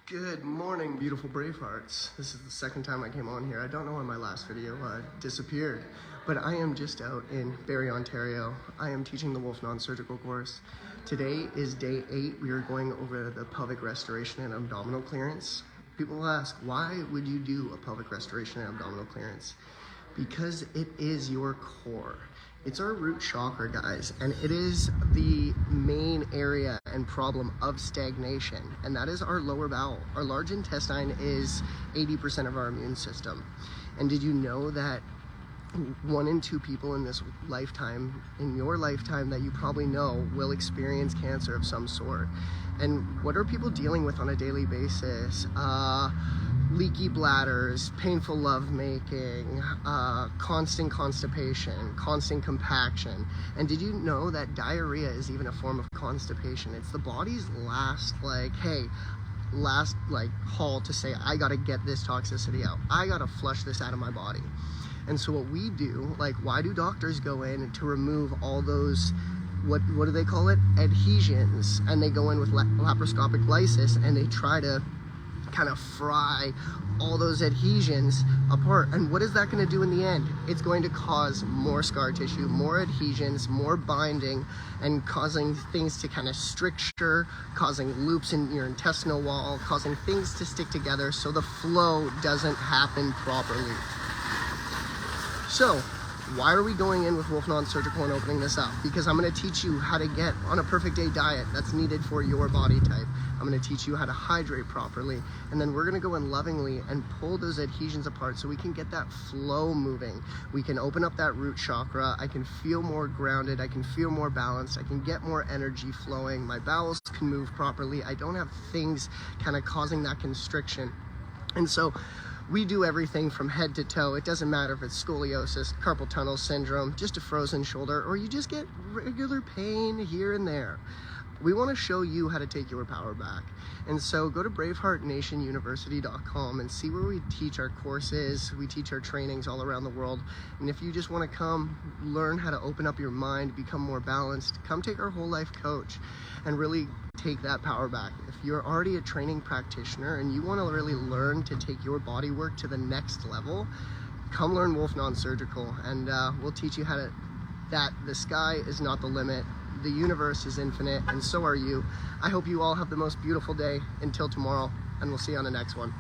Good morning, beautiful Bravehearts. This is the second time I came on here. I don't know when my last video disappeared, but I am just out in Barrie, Ontario. I am teaching the Wolfe non-surgical course. Today is day 8. We are going over the pelvic restoration and abdominal clearance. People ask, why would you do a pelvic restoration and abdominal clearance? Because it is your core. It's our root chakra, guys, and it is the main area and problem of stagnation, and that is our lower bowel. Our large intestine is 80% of our immune system. And did you know that 1 in 2 people in this lifetime, in your lifetime that you probably know, will experience cancer of some sort? And what are people dealing with on a daily basis? Leaky bladders, painful lovemaking, constant constipation, constant compaction. And did you know that diarrhea is even a form of constipation? It's the body's last haul to say, I gotta get this toxicity out. I gotta flush this out of my body. And so what we do, why do doctors go in to remove all those, what do they call it? Adhesions. And they go in with laparoscopic lysis and they try to kind of fry all those adhesions apart. And what is that going to do in the end? It's going to cause more scar tissue, more adhesions, more binding, and causing things to kind of stricture, causing loops in your intestinal wall, causing things to stick together so the flow doesn't happen properly. So why are we going in with Wolfe Non-Surgical and opening this up? Because I'm going to teach you how to get on a perfect day diet that's needed for your body type. I'm going to teach you how to hydrate properly, and then we're going to go in lovingly and pull those adhesions apart so we can get that flow moving. We can open up that root chakra. I can feel more grounded. I can feel more balanced. I can get more energy flowing. My bowels can move properly. I don't have things kind of causing that constriction. And so we do everything from head to toe. It doesn't matter if it's scoliosis, carpal tunnel syndrome, just a frozen shoulder, or you just get regular pain here and there. We want to show you how to take your power back. And so go to BraveHeartNationUniversity.com and see where we teach our courses. We teach our trainings all around the world. And if you just want to come learn how to open up your mind, become more balanced, come take our whole life coach and really take that power back. If you're already a training practitioner and you want to really learn to take your body work to the next level, come learn Wolfe Non-Surgical, and we'll teach you how to, that the sky is not the limit. The universe is infinite, and so are you. I hope you all have the most beautiful day until tomorrow, and we'll see you on the next one.